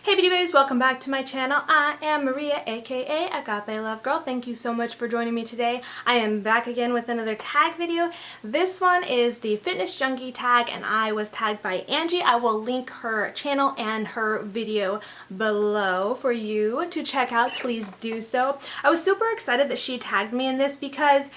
Hey beauty babies, welcome back to my channel. I am Maria, aka Agape Love Girl. Thank you so much for joining me today. I am back again with another tag video. This one is the Fitness Junkie tag and I was tagged by Angie. I will link her channel and her video below for you to check out. Please do so. I was super excited that she tagged me in this because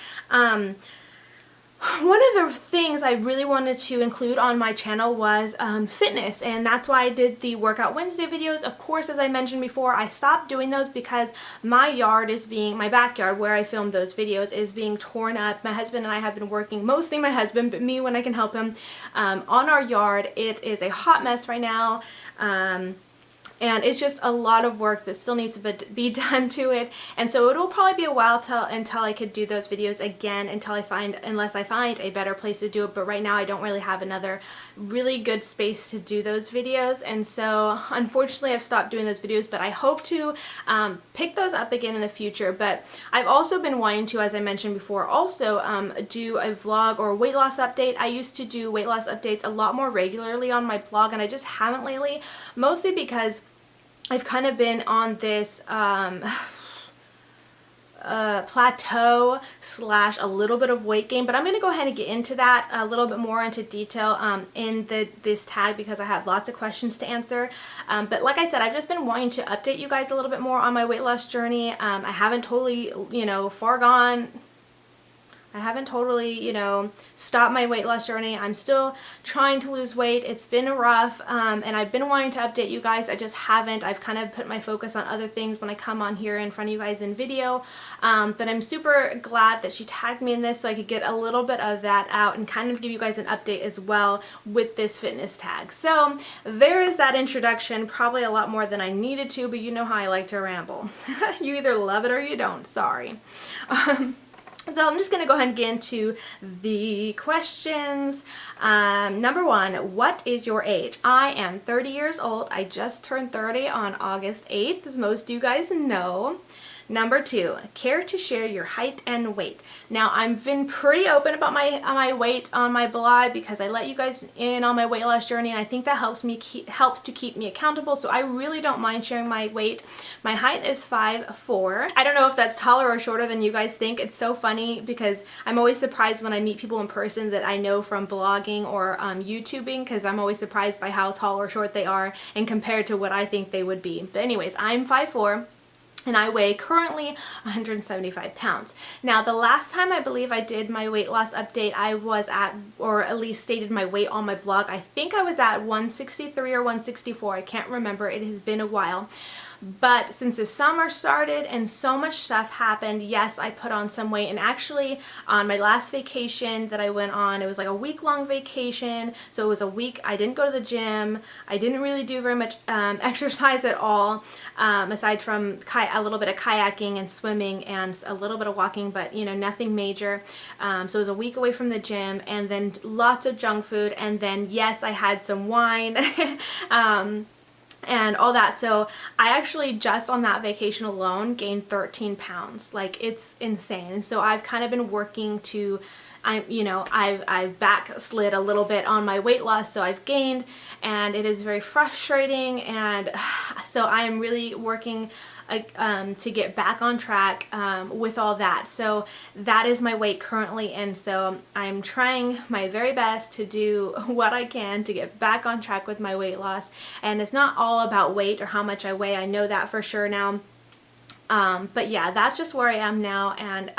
one of the things I really wanted to include on my channel was fitness, and that's why I did the Workout Wednesday videos. Of course, as I mentioned before, I stopped doing those because my backyard where I filmed those videos is being torn up. My husband and I have been working, mostly my husband, but me when I can help him, on our yard. It is a hot mess right now. And it's just a lot of work that still needs to be done to it, and so it will probably be a while until I could do those videos again, unless I find a better place to do it. But right now I don't really have another really good space to do those videos, and so unfortunately I've stopped doing those videos, but I hope to pick those up again in the future. But I've also been wanting to, as I mentioned before, also do a vlog or weight loss update. I used to do weight loss updates a lot more regularly on my blog, and I just haven't lately, mostly because I've kind of been on this plateau slash a little bit of weight gain, but I'm going to go ahead and get into that a little bit more into detail in this tag because I have lots of questions to answer. But like I said, I've just been wanting to update you guys a little bit more on my weight loss journey. I haven't totally, stopped my weight loss journey. I'm still trying to lose weight. It's been rough, and I've been wanting to update you guys. I just haven't. I've kind of put my focus on other things when I come on here in front of you guys in video. But I'm super glad that she tagged me in this so I could get a little bit of that out and kind of give you guys an update as well with this fitness tag. So there is that introduction, probably a lot more than I needed to, but you know how I like to ramble. You either love it or you don't. Sorry. So I'm just going to go ahead and get into the questions. Number one, what is your age? I am 30 years old. I just turned 30 on August 8th, as most of you guys know. Number two, care to share your height and weight? Now, I've been pretty open about my weight on my blog because I let you guys in on my weight loss journey, and I think that helps to keep me accountable. So I really don't mind sharing my weight. My height is 5'4". I don't know if that's taller or shorter than you guys think. It's so funny because I'm always surprised when I meet people in person that I know from blogging or YouTubing, because I'm always surprised by how tall or short they are and compared to what I think they would be. But anyways, I'm 5'4". and I weigh currently 175 pounds. Now, the last time I believe I did my weight loss update, I was at, or at least stated my weight on my blog, I think I was at 163 or 164. I can't remember. It has been a while. But since the summer started and so much stuff happened, yes, I put on some weight. And actually, on my last vacation that I went on, it was like a week-long vacation. So it was a week I didn't go to the gym. I didn't really do very much exercise at all, aside from a little bit of kayaking and swimming and a little bit of walking, but nothing major. So it was a week away from the gym, and then lots of junk food, and then yes, I had some wine. And all that. So I actually just on that vacation alone gained 13 pounds. Like, it's insane. And so I've kind of been working to, I've backslid a little bit on my weight loss, so I've gained, and it is very frustrating. And so I am really working to get back on track with all that. So that is my weight currently, and so I'm trying my very best to do what I can to get back on track with my weight loss. And it's not all about weight or how much I weigh. I know that for sure now. But yeah, that's just where I am now, and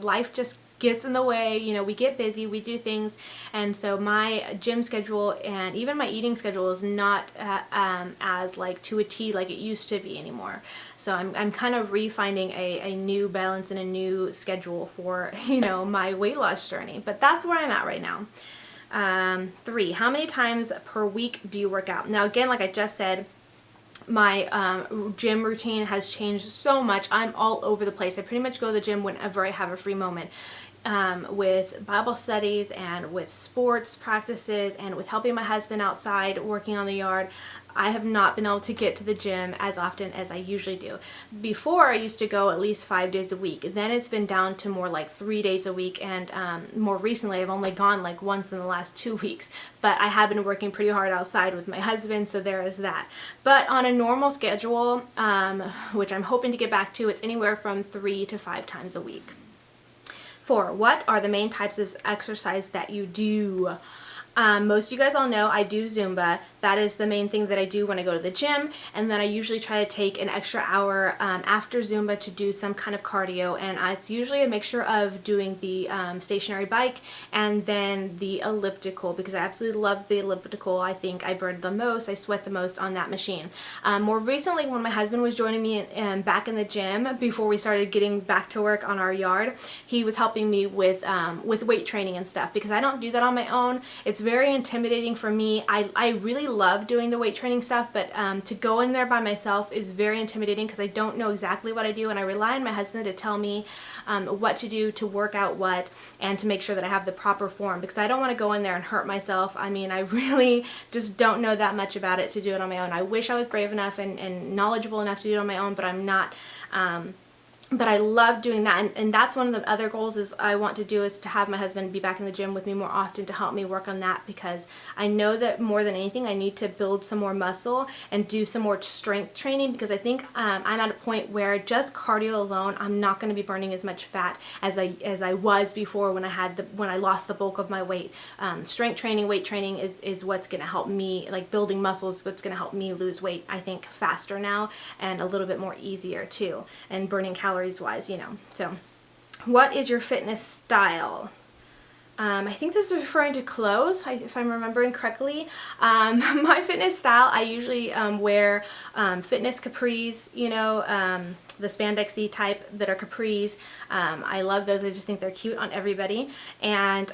life just gets in the way. We get busy, we do things, and so my gym schedule and even my eating schedule is not as like to a T like it used to be anymore. So I'm kind of refinding a new balance and a new schedule for my weight loss journey. But that's where I'm at right now. 3, how many times per week do you work out? Now, again, like I just said, my gym routine has changed so much. I'm all over the place. I pretty much go to the gym whenever I have a free moment. with Bible studies and with sports practices and with helping my husband outside working on the yard, I have not been able to get to the gym as often as I usually do. Before, I used to go at least 5 days a week. Then it's been down to more like 3 days a week, and more recently I've only gone like once in the last 2 weeks. But I have been working pretty hard outside with my husband, so there is that. But on a normal schedule, which I'm hoping to get back to, it's anywhere from 3 to 5 times a week. 4, what are the main types of exercise that you do? Most of you guys all know I do Zumba. That is the main thing that I do when I go to the gym, and then I usually try to take an extra hour after Zumba to do some kind of cardio, and it's usually a mixture of doing the stationary bike and then the elliptical, because I absolutely love the elliptical. I think I burn the most, I sweat the most on that machine. More recently, when my husband was joining me back in the gym before we started getting back to work on our yard, he was helping me with weight training and stuff, because I don't do that on my own. It's very intimidating for me. I really love doing the weight training stuff, but to go in there by myself is very intimidating because I don't know exactly what I do, and I rely on my husband to tell me what to do to work out what, and to make sure that I have the proper form, because I don't want to go in there and hurt myself. I mean, I really just don't know that much about it to do it on my own. I wish I was brave enough and knowledgeable enough to do it on my own, but I'm not. But I love doing that, and that's one of the other goals is I want to do, is to have my husband be back in the gym with me more often to help me work on that, because I know that more than anything I need to build some more muscle and do some more strength training, because I think I'm at a point where just cardio alone, I'm not going to be burning as much fat as I was before when I lost the bulk of my weight. Strength training, weight training is what's going to help me, like building muscles is what's going to help me lose weight, I think, faster now, and a little bit more easier too, and burning calories wise, you know. So, what is your fitness style? I think this is referring to clothes, if I'm remembering correctly. My fitness style, I usually wear fitness capris, you know, the spandexy type that are capris. I love those. I just think they're cute on everybody. And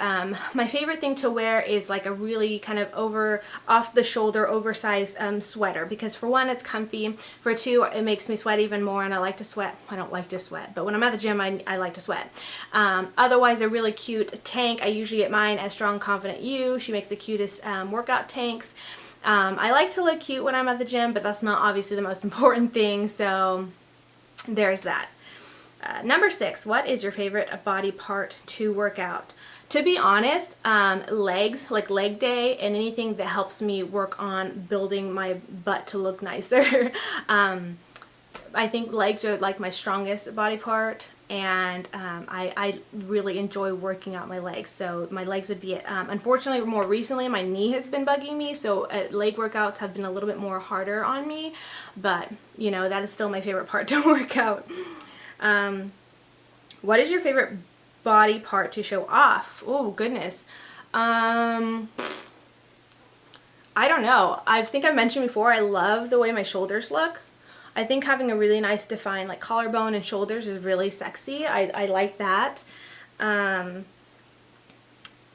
my favorite thing to wear is like a really kind of off the shoulder, oversized sweater, because for one, it's comfy. For two, it makes me sweat even more, and I like to sweat. I don't like to sweat, but when I'm at the gym, I like to sweat. Otherwise, a really cute tank. I usually get mine at Strong Confident You. She makes the cutest workout tanks. I like to look cute when I'm at the gym, but that's not obviously the most important thing, so there's that. Number 6, what is your favorite body part to work out? To be honest, legs, like leg day, and anything that helps me work on building my butt to look nicer. I think legs are like my strongest body part, and I really enjoy working out my legs, so my legs would be it. Unfortunately, more recently, my knee has been bugging me, so leg workouts have been a little bit more harder on me, but you know, that is still my favorite part to work out. What is your favorite body part to show off? Oh goodness. I don't know. I think I mentioned before, I love the way my shoulders look. I think having a really nice defined like collarbone and shoulders is really sexy. I like that. And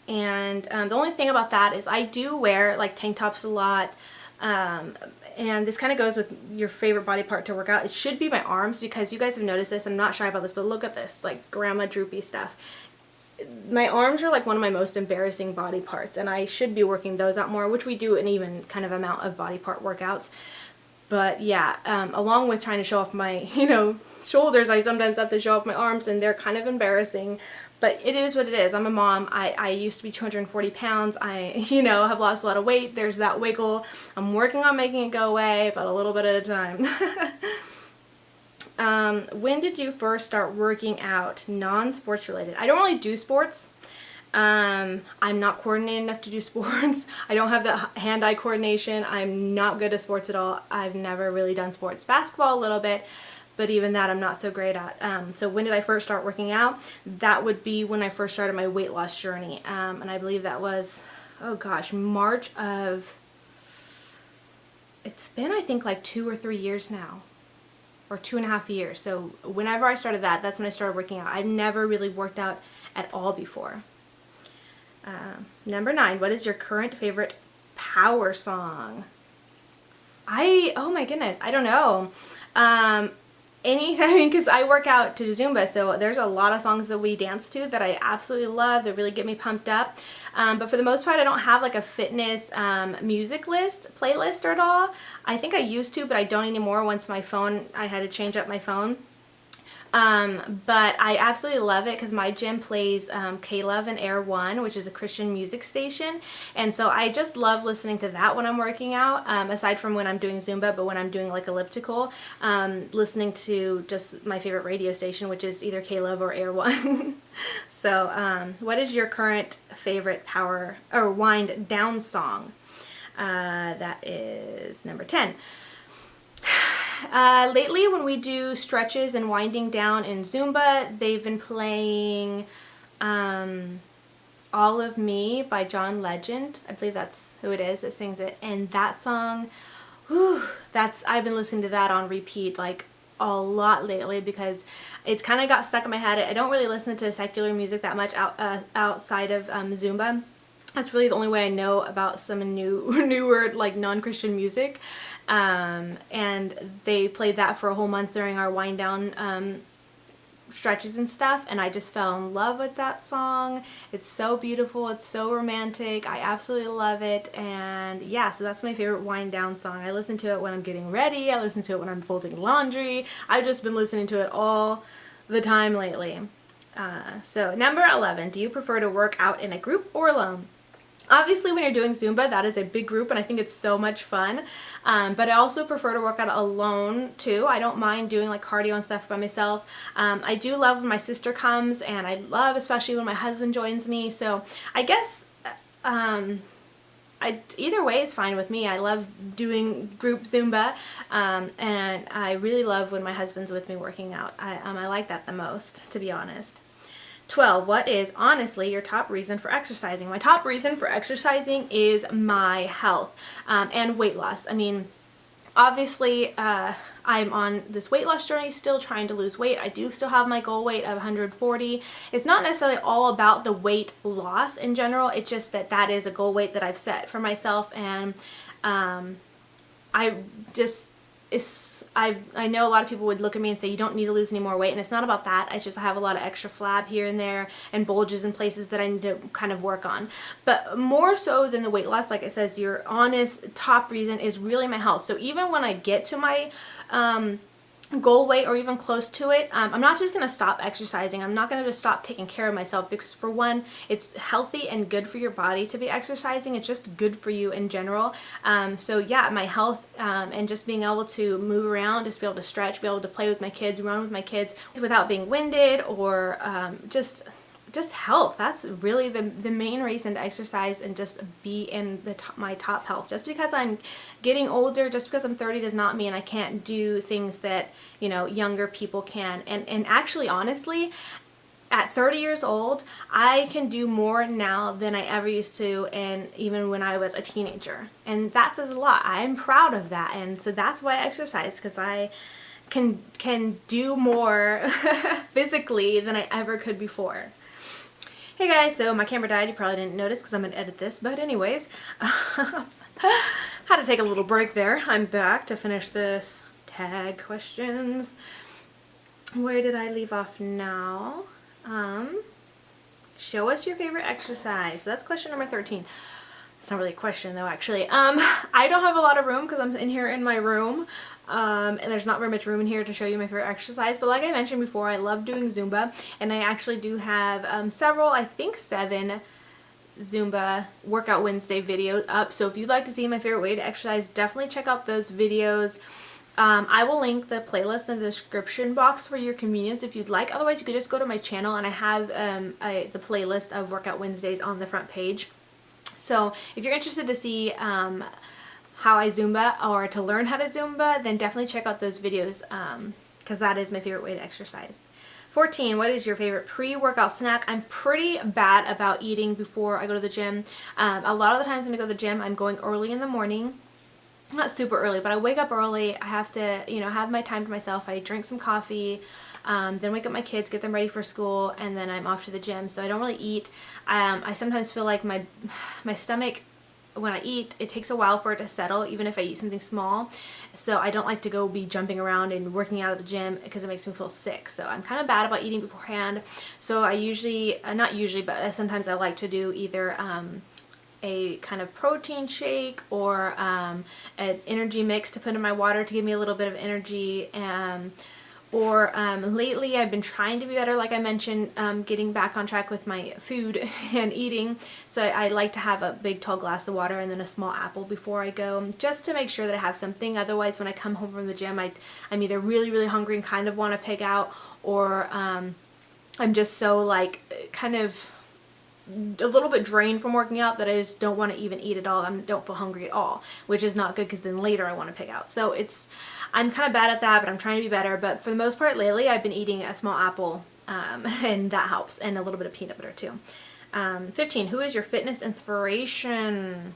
the only thing about that is I do wear like tank tops a lot. And this kind of goes with your favorite body part to work out. It should be my arms, because you guys have noticed this. I'm not shy about this, but look at this, like grandma droopy stuff. My arms are like one of my most embarrassing body parts, and I should be working those out more, which we do an even kind of amount of body part workouts. But yeah, along with trying to show off my, you know, shoulders, I sometimes have to show off my arms, and they're kind of embarrassing. But it is what it is. I'm a mom. I used to be 240 pounds. I, you know, have lost a lot of weight. There's that wiggle. I'm working on making it go away, but a little bit at a time. When did you first start working out? Non-sports related. I don't really do sports. I'm not coordinated enough to do sports. I don't have the hand-eye coordination. I'm not good at sports at all. I've never really done sports. Basketball a little bit, but even that I'm not so great at. So when did I first start working out? That would be when I first started my weight loss journey. And I believe that was, oh gosh, March of, it's been I think like 2 or 3 years now, or 2.5 years. So whenever I started that, that's when I started working out. I've never really worked out at all before. Number 9, what is your current favorite power song? Oh my goodness, I don't know. anything, because I work out to Zumba, so there's a lot of songs that we dance to that I absolutely love, that really get me pumped up. But for the most part, I don't have like a fitness music playlist at all. I think I used to, but I don't anymore once I had to change up my phone. But I absolutely love it because my gym plays K-Love and Air One, which is a Christian music station, and so I just love listening to that when I'm working out, aside from when I'm doing Zumba. But when I'm doing like elliptical, listening to just my favorite radio station, which is either K-Love or Air One. So what is your current favorite power or wind down song? That is number 10. Lately, when we do stretches and winding down in Zumba, they've been playing All of Me by John Legend. I believe that's who it is that sings it. And that song, whew, I've been listening to that on repeat like a lot lately because it's kind of got stuck in my head. I don't really listen to secular music that much outside of Zumba. That's really the only way I know about some newer like non-Christian music. And they played that for a whole month during our wind down stretches and stuff, and I just fell in love with that song. It's so beautiful, it's so romantic, I absolutely love it. And yeah, so that's my favorite wind down song. I listen to it when I'm getting ready, I listen to it when I'm folding laundry. I've just been listening to it all the time lately. So number 11, do you prefer to work out in a group or alone? Obviously, when you're doing Zumba, that is a big group, and I think it's so much fun. But I also prefer to work out alone, too. I don't mind doing, like, cardio and stuff by myself. I do love when my sister comes, and I love especially when my husband joins me. So I guess either way is fine with me. I love doing group Zumba, and I really love when my husband's with me working out. I like that the most, to be honest. 12. What is honestly your top reason for exercising? My top reason for exercising is my health and weight loss. I mean, obviously, I'm on this weight loss journey, still trying to lose weight. I do still have my goal weight of 140. It's not necessarily all about the weight loss in general. It's just that is a goal weight that I've set for myself, and I know a lot of people would look at me and say you don't need to lose any more weight, and it's not about that. It's just I have a lot of extra flab here and there and bulges in places that I need to kind of work on. But more so than the weight loss, like it says, your honest top reason is really my health. So even when I get to my goal weight or even close to it, I'm not just going to stop exercising. I'm not going to just stop taking care of myself, because for one, it's healthy and good for your body to be exercising. It's just good for you in general. So yeah, my health and just being able to move around, just be able to stretch, be able to play with my kids, run with my kids without being winded, or just health. That's really the main reason to exercise and just be in my top health. Just because I'm getting older, just because I'm 30 does not mean I can't do things that, you know, younger people can. And actually, honestly, at 30 years old, I can do more now than I ever used to, and even when I was a teenager. And that says a lot. I'm proud of that. And so that's why I exercise, because I can do more physically than I ever could before. Hey guys, so my camera died. You probably didn't notice because I'm going to edit this, but anyways, had to take a little break there. I'm back to finish this tag questions. Where did I leave off now? Show us your favorite exercise. So that's question number 13. It's not really a question though, actually. I don't have a lot of room because I'm in here in my room. And there's not very much room in here to show you my favorite exercise, but like I mentioned before, I love doing Zumba, and I actually do have several, I think 7 Zumba Workout Wednesday videos up. So if you'd like to see my favorite way to exercise, definitely check out those videos. I will link the playlist in the description box for your convenience if you'd like. Otherwise, you could just go to my channel, and I have the playlist of Workout Wednesdays on the front page. So if you're interested to see how I Zumba or to learn how to Zumba, then definitely check out those videos, because that is my favorite way to exercise. 14, what is your favorite pre-workout snack? I'm pretty bad about eating before I go to the gym. A lot of the times when I go to the gym, I'm going early in the morning. Not super early, but I wake up early. I have to, you know, have my time to myself. I drink some coffee, then wake up my kids, get them ready for school, and then I'm off to the gym. So I don't really eat. I sometimes feel like my stomach when I eat, it takes a while for it to settle, even if I eat something small. So I don't like to go be jumping around and working out at the gym because it makes me feel sick. So I'm kind of bad about eating beforehand. So I usually, not usually, but sometimes I like to do either a kind of protein shake or an energy mix to put in my water to give me a little bit of energy. Or lately I've been trying to be better, like I mentioned, getting back on track with my food and eating. So I like to have a big tall glass of water and then a small apple before I go, just to make sure that I have something. Otherwise, when I come home from the gym, I'm either really, really hungry and kind of want to pig out, or I'm just so like kind of a little bit drained from working out that I just don't want to even eat at all. I don't feel hungry at all, which is not good because then later I want to pig out. So I'm kind of bad at that, but I'm trying to be better. But for the most part lately, I've been eating a small apple, and that helps, and a little bit of peanut butter too. 15, who is your fitness inspiration?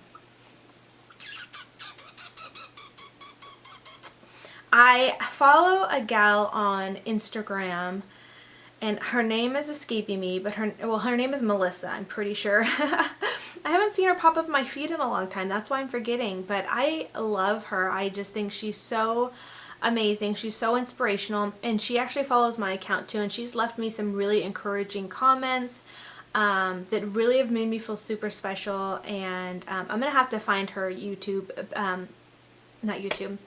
I follow a gal on Instagram, and her name is escaping me, but her name is Melissa, I'm pretty sure. I haven't seen her pop up in my feed in a long time. That's why I'm forgetting, but I love her. I just think she's so amazing. She's so inspirational, and she actually follows my account too, and she's left me some really encouraging comments that really have made me feel super special. And I'm gonna have to find her YouTube, not YouTube,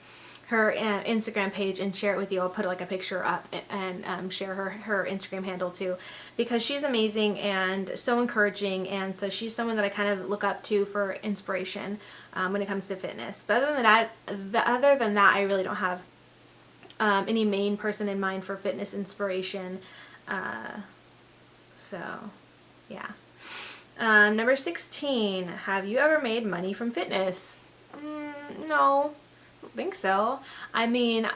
her Instagram page and share it with you. I'll put like a picture up and share her Instagram handle too, because she's amazing and so encouraging, and so she's someone that I kind of look up to for inspiration when it comes to fitness. But other than that, I really don't have any main person in mind for fitness inspiration. So yeah. Number 16, have you ever made money from fitness? No. I don't think so. I mean,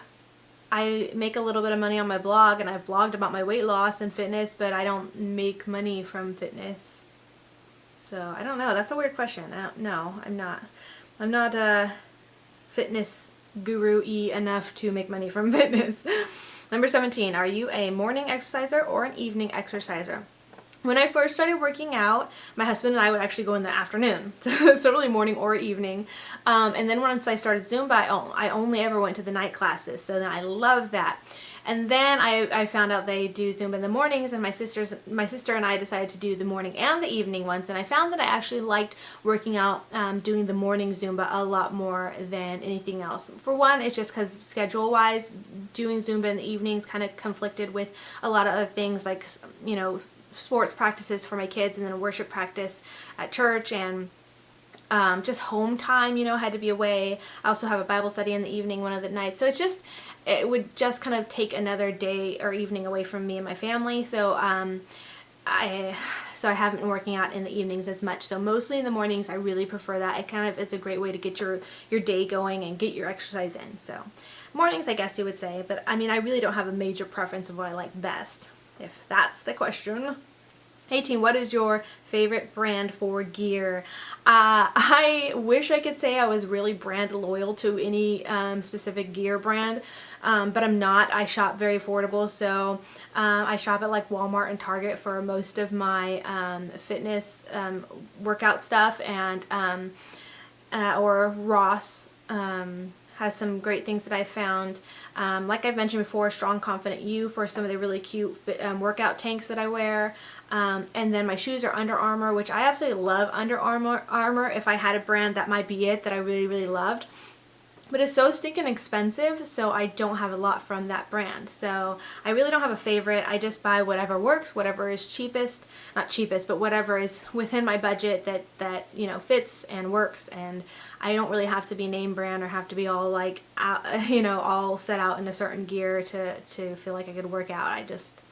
I make a little bit of money on my blog, and I've blogged about my weight loss and fitness, but I don't make money from fitness. So I don't know. That's a weird question. No, I'm not. I'm not a fitness guru-y enough to make money from fitness. Number 17, are you a morning exerciser or an evening exerciser? When I first started working out, my husband and I would actually go in the afternoon, so really morning or evening. And then once I started Zumba, I only ever went to the night classes, so then I loved that. And then I found out they do Zumba in the mornings, and my sister and I decided to do the morning and the evening ones, and I found that I actually liked working out, doing the morning Zumba a lot more than anything else. For one, it's just because schedule-wise, doing Zumba in the evenings kind of conflicted with a lot of other things, like, you know, sports practices for my kids, and then a worship practice at church, and just home time, you know, had to be away. I also have a Bible study in the evening one of the nights, so it would just kind of take another day or evening away from me and my family. So I haven't been working out in the evenings as much. So mostly in the mornings, I really prefer that. It's a great way to get your day going and get your exercise in. So mornings, I guess you would say, but I mean, I really don't have a major preference of what I like best, if that's the question. 18, what is your favorite brand for gear? I wish I could say I was really brand loyal to any specific gear brand, but I'm not. I shop very affordable, so I shop at like Walmart and Target for most of my fitness workout stuff, and or Ross has some great things that I found. Like I've mentioned before, Strong Confident You for some of the really cute workout tanks that I wear. And then my shoes are Under Armour, which I absolutely love Under Armour. If I had a brand, that might be it that I really, really loved. But it's so stinking expensive, so I don't have a lot from that brand. So I really don't have a favorite. I just buy whatever works, whatever is cheapest, not cheapest, but whatever is within my budget that you know, fits and works. And I don't really have to be name brand or have to be all like you know, all set out in a certain gear to feel like I could work out. I just,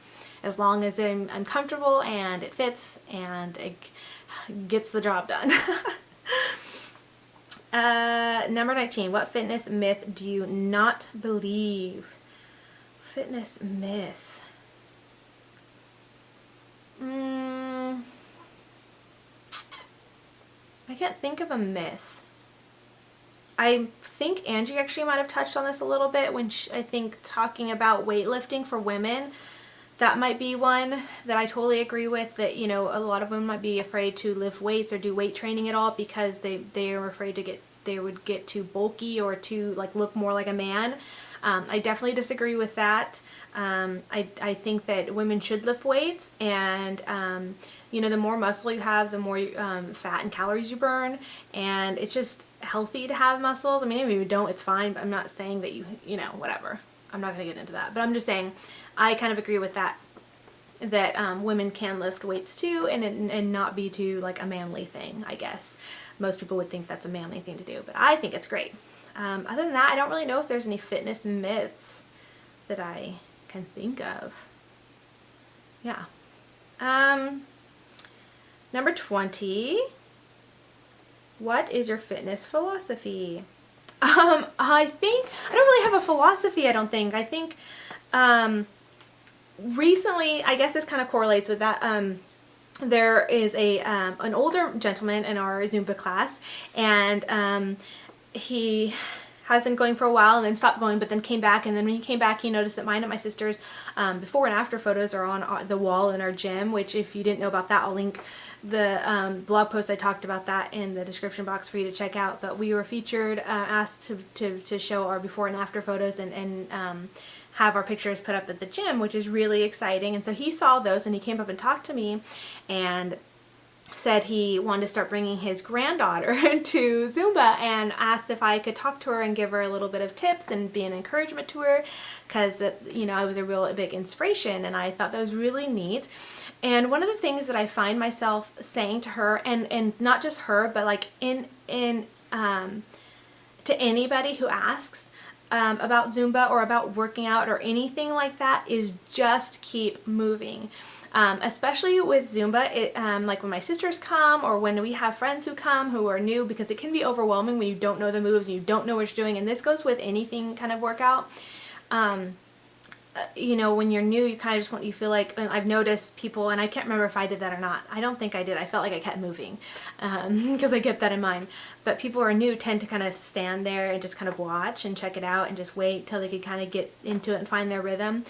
as long as I'm comfortable and it fits and it gets the job done. Number 19, what fitness myth do you not believe? Fitness myth. I can't think of a myth. I think Angie actually might have touched on this a little bit when I think talking about weightlifting for women. that might be one that I totally agree with, that, you know, a lot of women might be afraid to lift weights or do weight training at all because they are afraid they would get too bulky or to like look more like a man. I definitely disagree with that. I think that women should lift weights, and you know, the more muscle you have, the more fat and calories you burn, and it's just healthy to have muscles. I mean, if you don't, it's fine, but I'm not saying that you know, whatever. I'm not going to get into that, but I'm just saying I kind of agree with that, that women can lift weights too, and not be too like a manly thing, I guess. Most people would think that's a manly thing to do, but I think it's great. Other than that, I don't really know if there's any fitness myths that I can think of. Yeah. Number 20. What is your fitness philosophy? I think I don't really have a philosophy, I don't think. I think recently, I guess this kind of correlates with that. There is an older gentleman in our Zumba class, and he has been going for a while and then stopped going, but then came back, and then when he came back, he noticed that mine and my sister's before and after photos are on the wall in our gym, which if you didn't know about that, I'll link the blog post I talked about that in the description box for you to check out. But we were featured, asked to show our before and after photos and have our pictures put up at the gym, which is really exciting. And so he saw those and he came up and talked to me and said he wanted to start bringing his granddaughter to Zumba, and asked if I could talk to her and give her a little bit of tips and be an encouragement to her, because you know, I was a real big inspiration, and I thought that was really neat. And one of the things that I find myself saying to her, and not just her, but like to anybody who asks about Zumba or about working out or anything like that, is just keep moving. Especially with Zumba, like when my sisters come or when we have friends who come who are new, because it can be overwhelming when you don't know the moves and you don't know what you're doing, and this goes with anything kind of workout. You know, when you're new, you kind of just you feel like, and I've noticed people, and I can't remember if I did that or not. I don't think I did. I felt like I kept moving because I kept that in mind. But people who are new tend to kind of stand there and just kind of watch and check it out and just wait till they can kind of get into it and find their rhythm.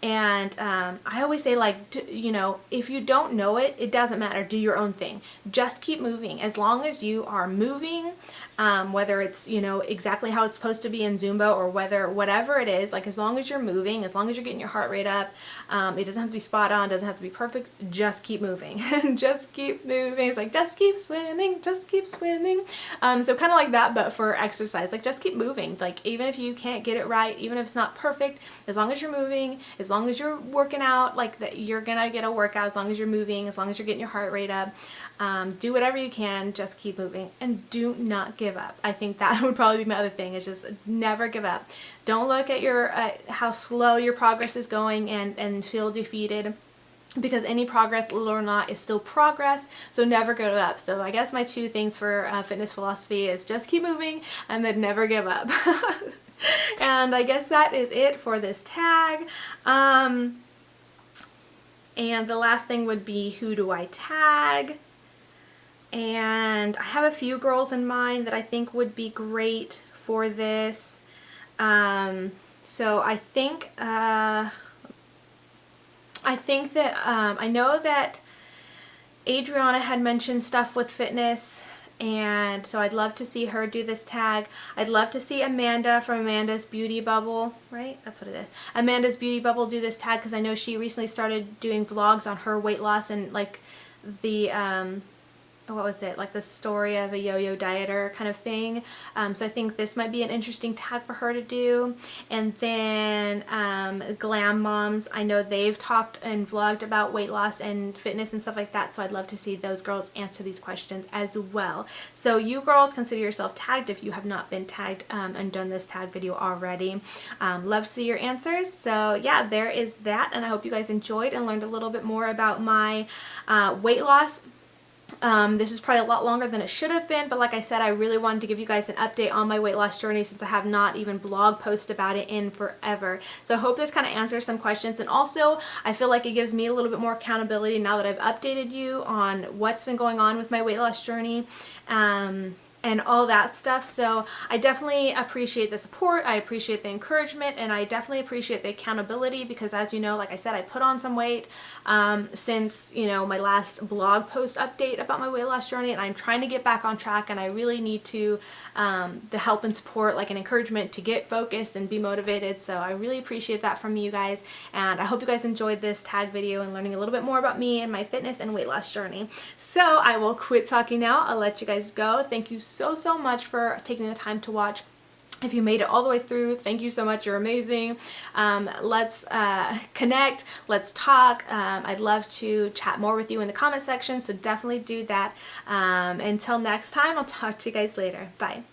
And I always say, like, you know, if you don't know it, it doesn't matter. Do your own thing. Just keep moving. As long as you are moving, whether it's, you know, exactly how it's supposed to be in Zumba, or whatever it is, like, as long as you're moving, as long as you're getting your heart rate up, it doesn't have to be spot on, doesn't have to be perfect, just keep moving. Just keep moving. It's like, just keep swimming, just keep swimming. So kind of like that, but for exercise, like, just keep moving. Like, even if you can't get it right, even if it's not perfect, as long as you're moving, as long as you're working out, like that, you're gonna get a workout. As long as you're moving, as long as you're getting your heart rate up, do whatever you can, just keep moving, and do not give up. I think that would probably be my other thing, is just never give up. Don't look at your how slow your progress is going and feel defeated, because any progress, little or not, is still progress. So never give up. So I guess my two things for fitness philosophy is just keep moving and then never give up. And I guess that is it for this tag. And the last thing would be, who do I tag? And I have a few girls in mind that I think would be great for this. So I think that I know that Adriana had mentioned stuff with fitness, and so I'd love to see her do this tag. I'd love to see Amanda from Amanda's Beauty Bubble, right? That's what it is. Amanda's Beauty Bubble do this tag, because I know she recently started doing vlogs on her weight loss and like the what was it, like the story of a yo-yo dieter kind of thing. So I think this might be an interesting tag for her to do. And then Glam Moms, I know they've talked and vlogged about weight loss and fitness and stuff like that, so I'd love to see those girls answer these questions as well. So you girls consider yourself tagged if you have not been tagged and done this tag video already. Love to see your answers. So yeah, there is that, and I hope you guys enjoyed and learned a little bit more about my weight loss. This is probably a lot longer than it should have been, but like I said, I really wanted to give you guys an update on my weight loss journey, since I have not even blog posted about it in forever. So I hope this kind of answers some questions, and also I feel like it gives me a little bit more accountability now that I've updated you on what's been going on with my weight loss journey. and all that stuff. So I definitely appreciate the support, I appreciate the encouragement, and I definitely appreciate the accountability, because as you know, like I said, I put on some weight since, you know, my last blog post update about my weight loss journey, and I'm trying to get back on track, and I really need to the help and support, like an encouragement to get focused and be motivated. So I really appreciate that from you guys, and I hope you guys enjoyed this tag video and learning a little bit more about me and my fitness and weight loss journey. So I will quit talking now. I'll let you guys go. Thank you so much for taking the time to watch. If you made it all the way through, thank you so much. You're amazing. Let's connect. Let's talk. I'd love to chat more with you in the comment section, so definitely do that. Until next time, I'll talk to you guys later. Bye.